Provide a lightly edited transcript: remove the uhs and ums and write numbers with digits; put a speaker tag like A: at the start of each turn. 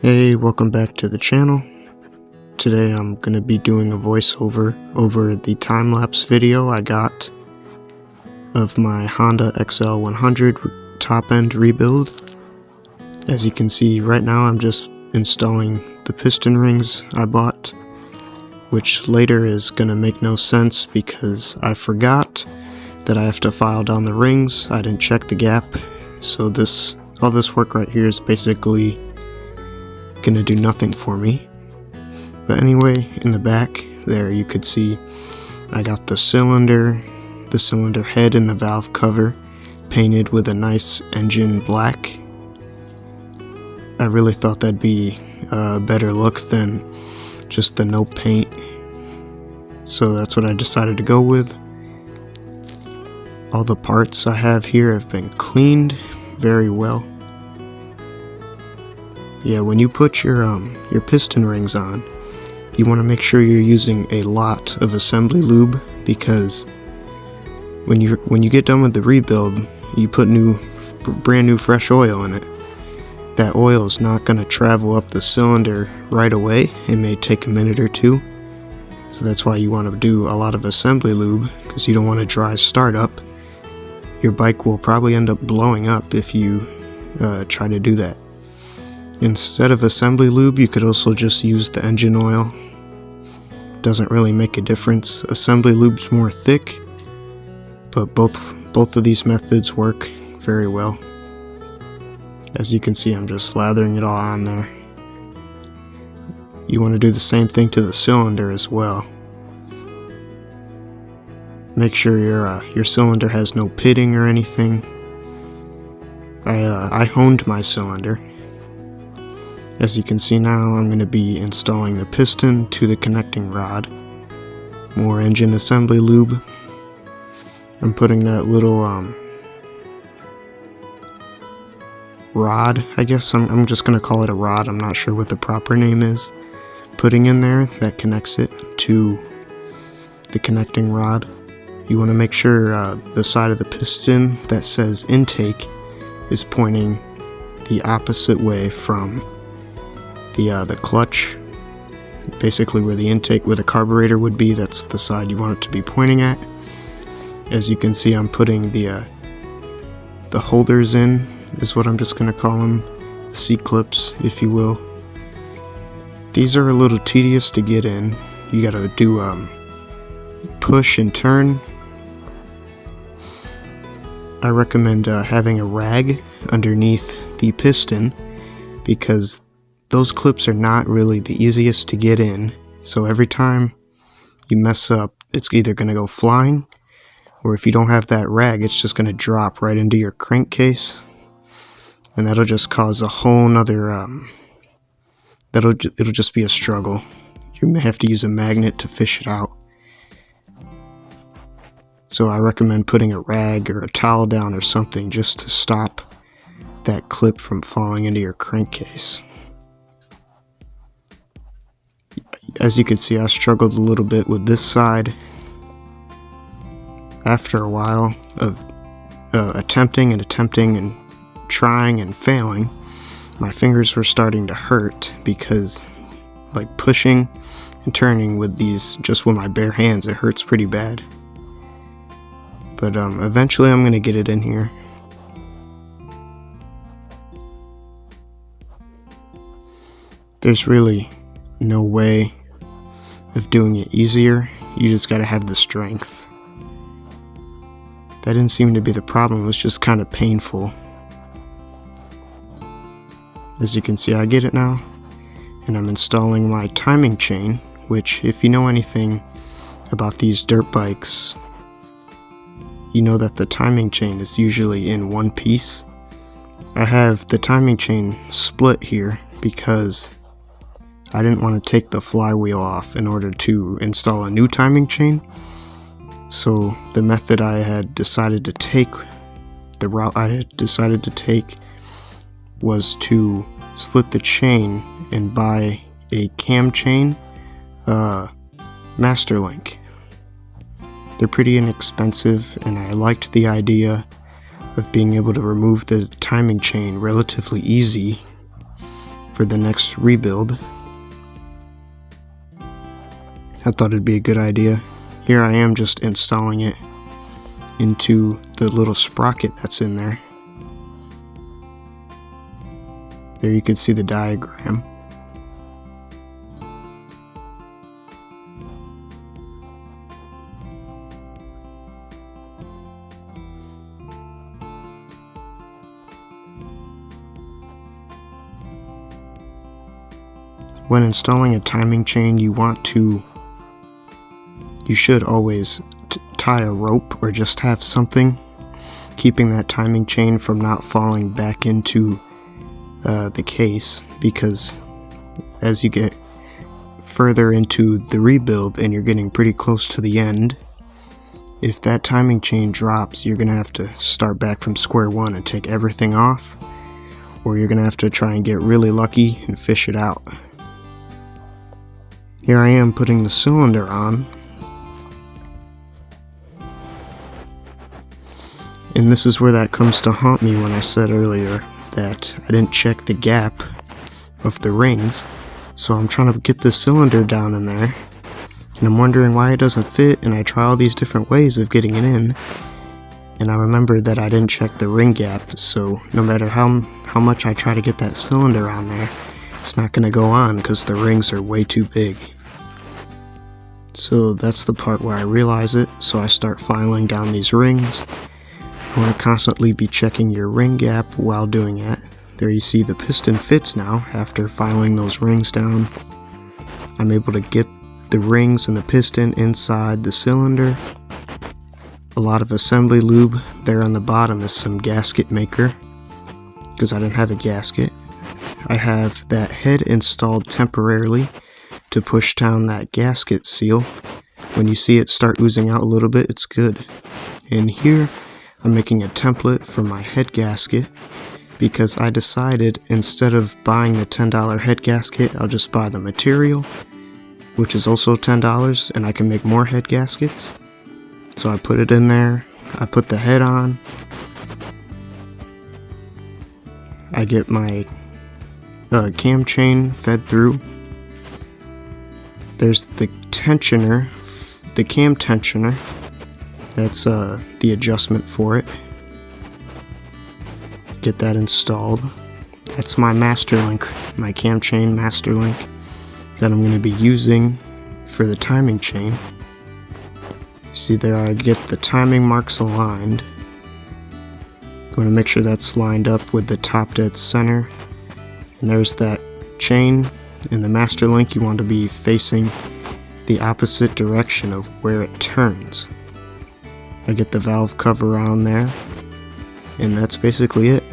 A: Hey, welcome back to the channel. Today I'm going to be doing a voiceover over the time-lapse video I got of my Honda XL100 top-end rebuild. As you can see right now, I'm just installing the piston rings I bought, which later is going to make no sense because I forgot that I have to file down the rings. I didn't check the gap, so all this work right here is basically gonna do nothing for me. But anyway, in the back there you could see I got the cylinder head and the valve cover painted with a nice engine black. I really thought that'd be a better look than just the no paint, so that's what I decided to go with. All the parts I have here have been cleaned very well. Yeah, when you put your piston rings on, you want to make sure you're using a lot of assembly lube, because when you get done with the rebuild, you put brand new fresh oil in it. That oil is not going to travel up the cylinder right away. It may take a minute or two. So that's why you want to do a lot of assembly lube, because you don't want a dry startup. Your bike will probably end up blowing up if you try to do that. Instead of assembly lube, you could also just use the engine oil. Doesn't really make a difference. Assembly lube's more thick, but both of these methods work very well. As you can see, I'm just slathering it all on there. You want to do the same thing to the cylinder as well. Make sure your cylinder has no pitting or anything. I honed my cylinder. As you can see now, I'm going to be installing the piston to the connecting rod. More engine assembly lube. I'm putting that little rod, I guess I'm just going to call it a rod, I'm not sure what the proper name is, putting in there that connects it to the connecting rod. You want to make sure the side of the piston that says intake is pointing the opposite way from the clutch. Basically where the intake, where the carburetor would be, that's the side you want it to be pointing at. As you can see, I'm putting the holders in, is what I'm just going to call them, the C-clips, if you will. These are a little tedious to get in. You gotta do push and turn. I recommend having a rag underneath the piston, because those clips are not really the easiest to get in, so every time you mess up, it's either going to go flying, or if you don't have that rag, it's just going to drop right into your crankcase, and that'll just cause a whole nother, it'll just be a struggle. You may have to use a magnet to fish it out. So I recommend putting a rag or a towel down or something just to stop that clip from falling into your crankcase. As you can see, I struggled a little bit with this side. After a while of attempting and trying and failing, my fingers were starting to hurt, because like pushing and turning with these, just with my bare hands, it hurts pretty bad. But eventually I'm going to get it in here. There's really no way of doing it easier. You just gotta have the strength. That didn't seem to be the problem, it was just kind of painful. As you can see, I get it now, and I'm installing my timing chain, which, if you know anything about these dirt bikes, you know that the timing chain is usually in one piece. I have the timing chain split here because I didn't want to take the flywheel off in order to install a new timing chain. So the method I had decided to take, the route I had decided to take, was to split the chain and buy a cam chain master link. They're pretty inexpensive, and I liked the idea of being able to remove the timing chain relatively easy for the next rebuild. I thought it'd be a good idea. Here I am just installing it into the little sprocket that's in there. There you can see the diagram. When installing a timing chain, you should always tie a rope or just have something keeping that timing chain from not falling back into the case, because as you get further into the rebuild and you're getting pretty close to the end, if that timing chain drops, you're gonna have to start back from square one and take everything off, or you're gonna have to try and get really lucky and fish it out. Here I am putting the cylinder on, and this is where that comes to haunt me when I said earlier that I didn't check the gap of the rings. So I'm trying to get the cylinder down in there, and I'm wondering why it doesn't fit, and I try all these different ways of getting it in, and I remember that I didn't check the ring gap, so no matter how much I try to get that cylinder on there, it's not going to go on because the rings are way too big. So that's the part where I realize it, so I start filing down these rings. You want to constantly be checking your ring gap while doing it. There you see the piston fits now after filing those rings down. I'm able to get the rings and the piston inside the cylinder. A lot of assembly lube there on the bottom is some gasket maker, because I didn't have a gasket. I have that head installed temporarily to push down that gasket seal. When you see it start oozing out a little bit, it's good. And here I'm making a template for my head gasket, because I decided instead of buying the $10 head gasket, I'll just buy the material, which is also $10, and I can make more head gaskets. So I put it in there, I put the head on, I get my cam chain fed through. There's the tensioner, the cam tensioner, that's the adjustment for it. Get that installed. That's my master link, my cam chain master link that I'm going to be using for the timing chain. See there, I get the timing marks aligned. Going to make sure that's lined up with the top dead center. And there's that chain. In the master link, you want to be facing the opposite direction of where it turns. I get the valve cover on there, and that's basically it.